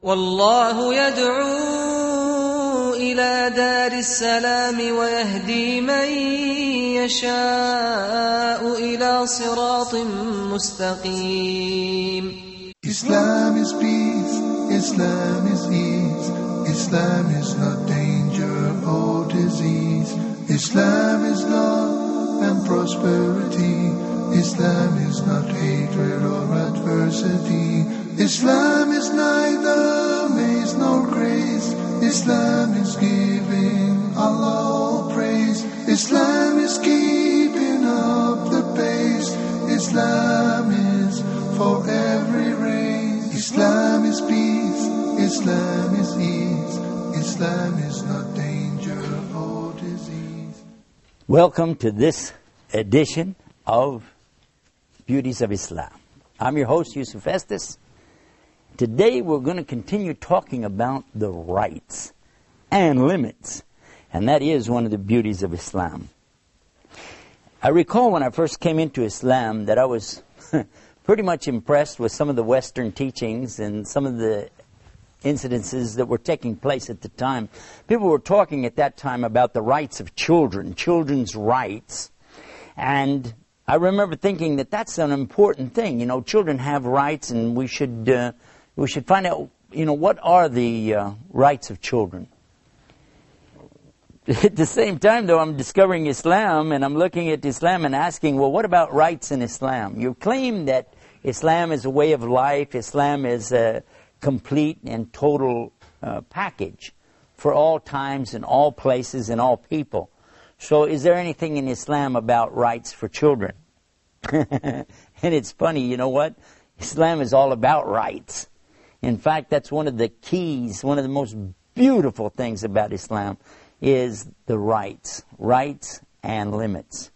والله يدعو إلى دار السلام ويهدي من يشاء إلى صراط مستقيم. Islam is peace, Islam is ease, Islam is not danger or disease. Islam is love and prosperity, Islam is not hatred or adversity. Islam is neither maze nor grace, Islam is giving Allah praise. Islam is keeping up the pace, Islam is for every race. Islam is peace, Islam is ease, Islam is not danger or disease. Welcome to this edition of Beauties of Islam. I'm your host, Yusuf Estes. Today we're going to continue talking about the rights and limits, and that is one of the beauties of Islam. I recall when I first came into Islam that I was pretty much impressed with some of the Western teachings and some of the incidences that were taking place at the time. People were talking at that time about the rights of children, children's rights, and I remember thinking that that's an important thing. You know, children have rights, and we should find out, what are the rights of children. At the same time, though, I'm discovering Islam, and I'm looking at Islam and asking, well, what about rights in Islam? You claim that Islam is a way of life, Islam is a complete and total package for all times and all places and all people. So is there anything in Islam about rights for children? And it's funny, you know what? Islam is all about rights. In fact, that's one of the keys, one of the most beautiful things about Islam is the rights and limits.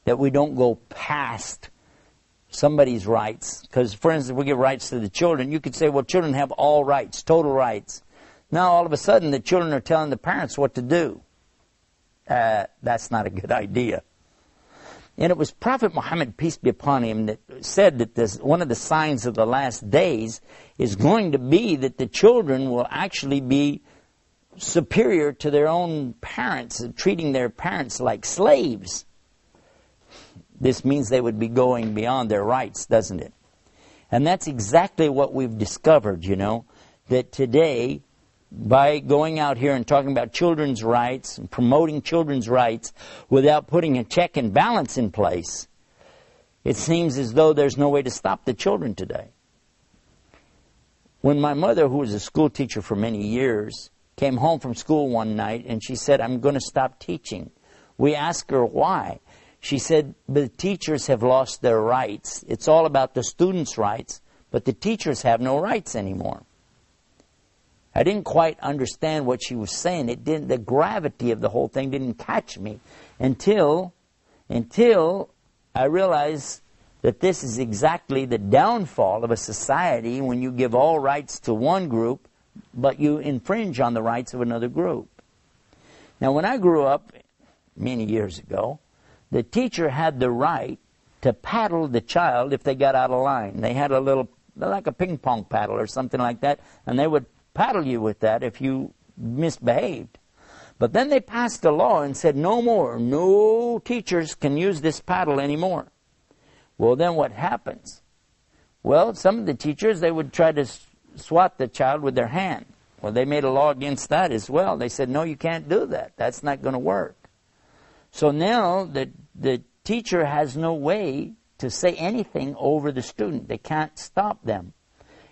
That we don't go past somebody's rights. Because, for instance, if we give rights to the children, you could say, well, children have all rights, total rights. Now, all of a sudden, the children are telling the parents what to do. That's not a good idea. And it was Prophet Muhammad, peace be upon him, that said that one of the signs of the last days is going to be that the children will actually be superior to their own parents, treating their parents like slaves. This means they would be going beyond their rights, doesn't it? And that's exactly what we've discovered, that today, by going out here and talking about children's rights and promoting children's rights without putting a check and balance in place, it seems as though there's no way to stop the children today. When my mother, who was a school teacher for many years, came home from school one night and she said, I'm going to stop teaching. We asked her why. She said, the teachers have lost their rights. It's all about the students' rights, but the teachers have no rights anymore. I didn't quite understand what she was saying. The gravity of the whole thing didn't catch me until I realized that this is exactly the downfall of a society when you give all rights to one group, but you infringe on the rights of another group. Now, when I grew up many years ago, the teacher had the right to paddle the child if they got out of line. They had a little, like a ping pong paddle or something like that, and they would paddle you with that if you misbehaved. But then they passed a law and said no teachers can use this paddle anymore. Well, then what happens? Well, some of the teachers, they would try to swat the child with their hand. Well, they made a law against that as well. They said, no, you can't do that. That's not going to work. So now the teacher has no way to say anything over the student. They can't stop them.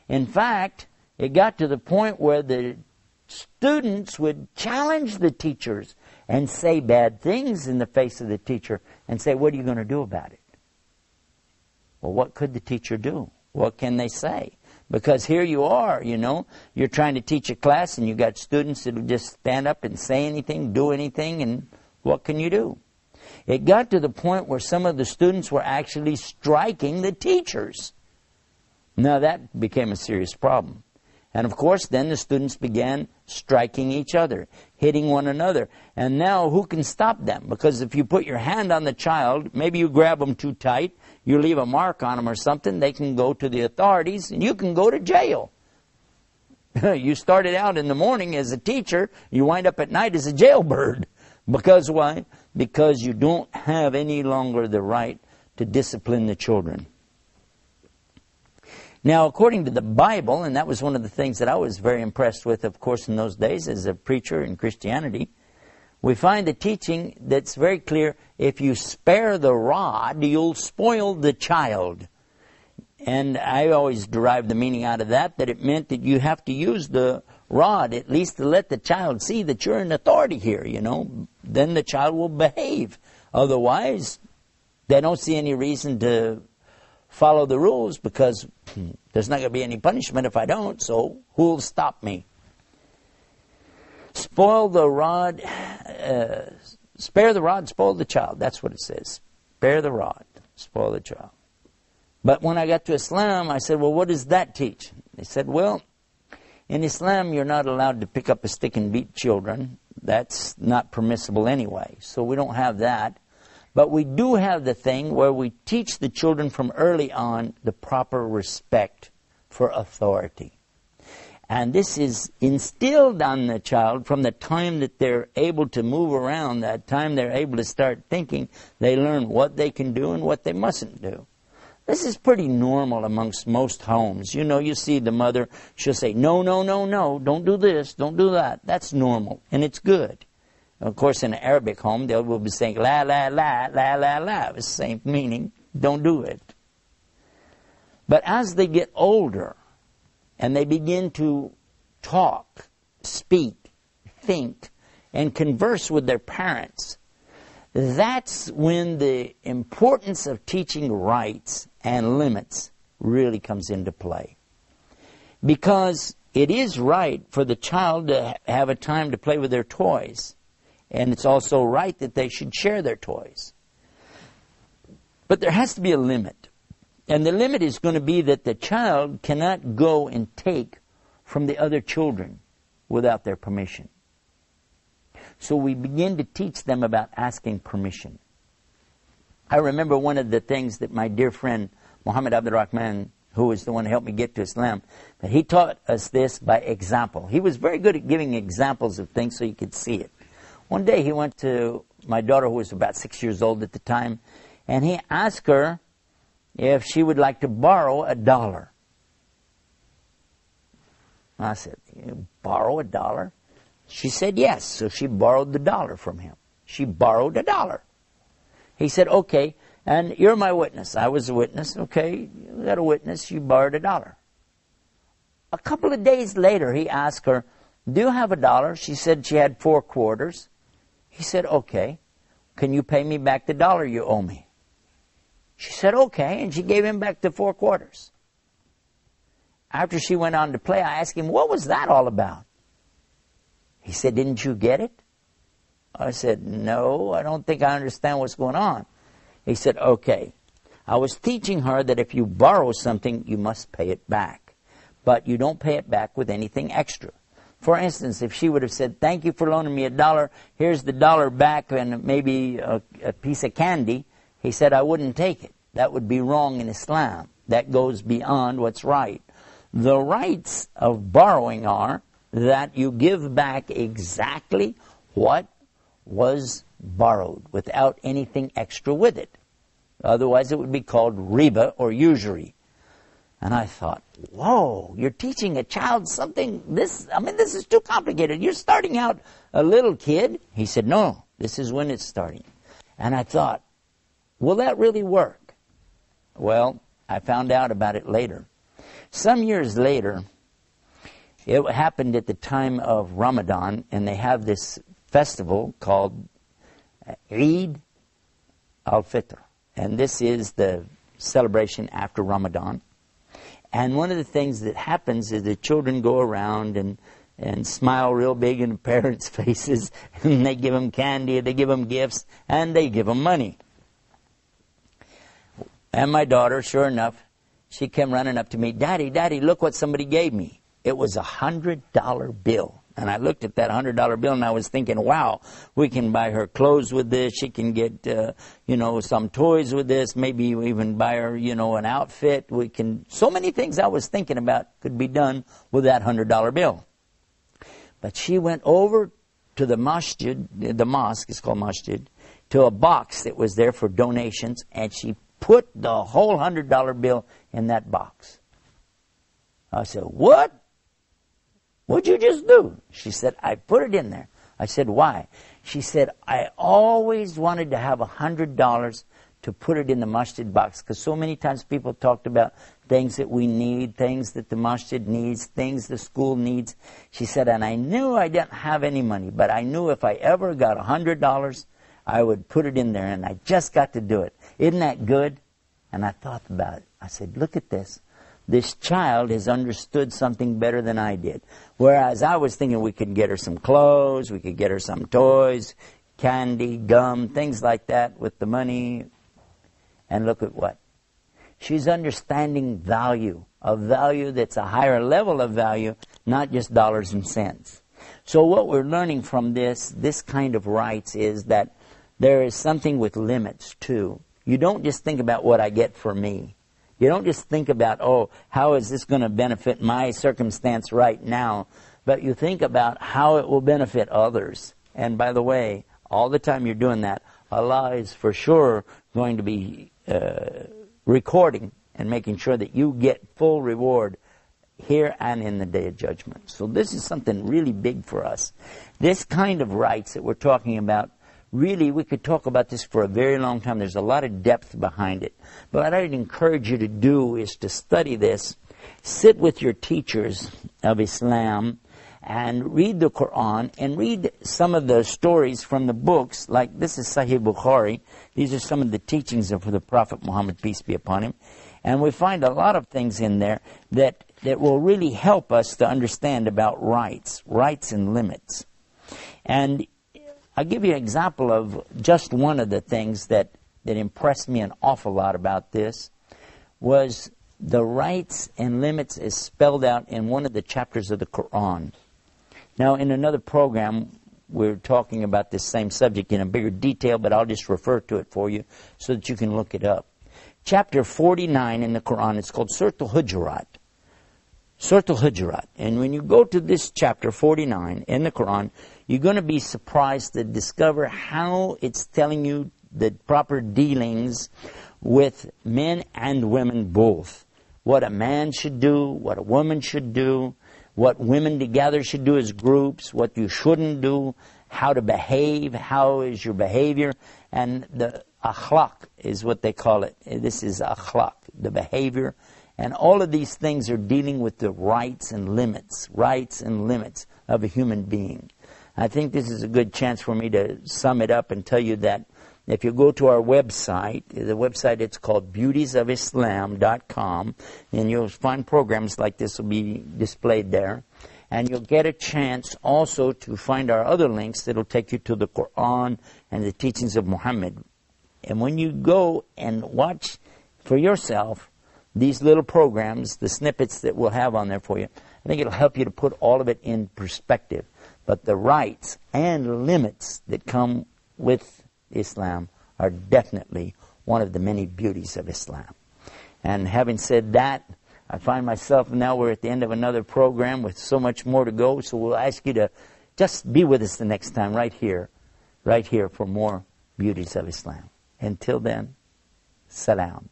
In fact, it got to the point where the students would challenge the teachers and say bad things in the face of the teacher and say, what are you going to do about it? Well, what could the teacher do? What can they say? Because here you are, you're trying to teach a class and you got students that will just stand up and say anything, do anything, and what can you do? It got to the point where some of the students were actually striking the teachers. Now that became a serious problem. And of course, then the students began striking each other, hitting one another. And now who can stop them? Because if you put your hand on the child, maybe you grab them too tight, you leave a mark on them or something, they can go to the authorities and you can go to jail. You started out in the morning as a teacher, you wind up at night as a jailbird. Because why? Because you don't have any longer the right to discipline the children. Now, according to the Bible, and that was one of the things that I was very impressed with, of course, in those days as a preacher in Christianity, we find the teaching that's very clear: if you spare the rod, you'll spoil the child. And I always derived the meaning out of that it meant that you have to use the rod at least to let the child see that you're in authority here, you know. Then the child will behave. Otherwise, they don't see any reason to follow the rules, because there's not going to be any punishment if I don't, so who'll stop me? Spoil the rod, spare the rod, spoil the child. That's what it says. Spare the rod, spoil the child. But when I got to Islam, I said, well, what does that teach? They said, well, in Islam, you're not allowed to pick up a stick and beat children. That's not permissible anyway, so we don't have that. But we do have the thing where we teach the children from early on the proper respect for authority. And this is instilled on the child from the time that they're able to move around, that time they're able to start thinking. They learn what they can do and what they mustn't do. This is pretty normal amongst most homes. You know, you see the mother, she'll say, no, no, no, no, don't do this, don't do that. That's normal, and it's good. Of course, in an Arabic home, they will be saying, la, la, la, la, la, la. It's the same meaning. Don't do it. But as they get older, and they begin to talk, speak, think, and converse with their parents, that's when the importance of teaching rights and limits really comes into play. Because it is right for the child to have a time to play with their toys. And it's also right that they should share their toys. But there has to be a limit. And the limit is going to be that the child cannot go and take from the other children without their permission. So we begin to teach them about asking permission. I remember one of the things that my dear friend Muhammad Abdul Rahman, who was the one who helped me get to Islam, that he taught us this by example. He was very good at giving examples of things so you could see it. One day he went to my daughter, who was about 6 years old at the time, and he asked her if she would like to borrow $1. I said, "You borrow $1? She said yes, so she borrowed the $1 from him. She borrowed $1. He said, okay, and you're my witness. I was a witness. Okay, you got a witness. You borrowed $1. A couple of days later, he asked her, do you have $1? She said she had 4 quarters. He said, okay, can you pay me back the $1 you owe me? She said, okay, and she gave him back the 4 quarters. After she went on to play, I asked him, what was that all about? He said, didn't you get it? I said, no, I don't think I understand what's going on. He said, okay, I was teaching her that if you borrow something, you must pay it back. But you don't pay it back with anything extra. For instance, if she would have said, thank you for loaning me $1, here's the $1 back and maybe a piece of candy, he said, I wouldn't take it. That would be wrong in Islam. That goes beyond what's right. The rights of borrowing are that you give back exactly what was borrowed without anything extra with it. Otherwise it would be called riba or usury. And I thought, whoa, you're teaching a child something, this is too complicated. You're starting out a little kid. He said, no, this is when it's starting. And I thought, will that really work? Well, I found out about it later. Some years later, it happened at the time of Ramadan, and they have this festival called Eid al-Fitr. And this is the celebration after Ramadan. And one of the things that happens is the children go around and smile real big in the parents' faces, and they give them candy, they give them gifts, and they give them money. And my daughter, sure enough, she came running up to me, Daddy, Daddy, look what somebody gave me. It was a $100 bill. And I looked at that $100 bill and I was thinking, wow, we can buy her clothes with this. She can get, some toys with this. Maybe we even buy her, an outfit. So many things I was thinking about could be done with that $100 bill. But she went over to the masjid, the mosque is called masjid, to a box that was there for donations, and she put the whole $100 bill in that box. I said, what? What'd you just do? She said, I put it in there. I said, why? She said, I always wanted to have $100 to put it in the masjid box, because so many times people talked about things that we need, things that the masjid needs, things the school needs. She said, and I knew I didn't have any money, but I knew if I ever got $100, I would put it in there, and I just got to do it. Isn't that good? And I thought about it. I said, look at this. This child has understood something better than I did. Whereas I was thinking we could get her some clothes, we could get her some toys, candy, gum, things like that with the money. And look at what? She's understanding value, a value that's a higher level of value, not just dollars and cents. So what we're learning from this kind of rights is that there is something with limits too. You don't just think about what I get for me. You don't just think about, how is this going to benefit my circumstance right now? But you think about how it will benefit others. And by the way, all the time you're doing that, Allah is for sure going to be recording and making sure that you get full reward here and in the Day of Judgment. So this is something really big for us. This kind of rights that we're talking about, really, we could talk about this for a very long time. There's a lot of depth behind it. But what I'd encourage you to do is to study this. Sit with your teachers of Islam and read the Quran and read some of the stories from the books. Like this is Sahih Bukhari. These are some of the teachings of the Prophet Muhammad, peace be upon him. And we find a lot of things in there that will really help us to understand about rights and limits. And I'll give you an example of just one of the things that impressed me an awful lot about this was the rights and limits is spelled out in one of the chapters of the Quran. Now, in another program, we're talking about this same subject in a bigger detail, but I'll just refer to it for you so that you can look it up. Chapter 49 in the Quran, it's called Surah Al-Hujurat. Surah Al-Hujurat. And when you go to this chapter 49 in the Quran, you're going to be surprised to discover how it's telling you the proper dealings with men and women both. What a man should do, what a woman should do, what women together should do as groups, what you shouldn't do, how to behave, how is your behavior, and the akhlaq is what they call it. This is akhlaq, the behavior. And all of these things are dealing with the rights and limits of a human being. I think this is a good chance for me to sum it up and tell you that if you go to our website, the website it's called beautiesofislam.com, and you'll find programs like this will be displayed there. And you'll get a chance also to find our other links that will take you to the Quran and the teachings of Muhammad. And when you go and watch for yourself these little programs, the snippets that we'll have on there for you, I think it'll help you to put all of it in perspective. But the rights and limits that come with Islam are definitely one of the many beauties of Islam. And having said that, I find myself now we're at the end of another program with so much more to go, so we'll ask you to just be with us the next time right here for more Beauties of Islam. Until then, salam.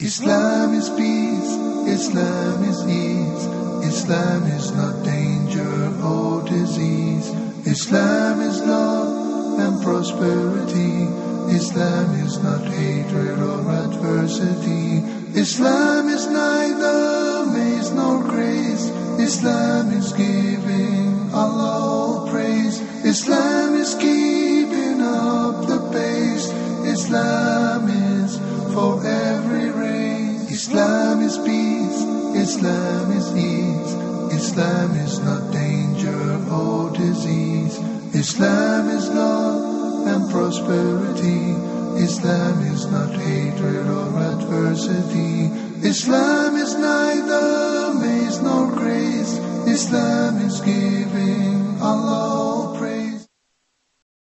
Islam is peace, Islam is ease, Islam is not danger or disease, Islam is love and prosperity, Islam is not hatred or adversity, Islam is neither maze nor grace, Islam is giving Allah all praise, Islam is keeping up the pace, Islam is for every race. Islam is peace, Islam is ease, Islam is not danger or disease, Islam is love and prosperity, Islam is not hatred or adversity, Islam is neither maze nor grace, Islam is giving Allah all praise.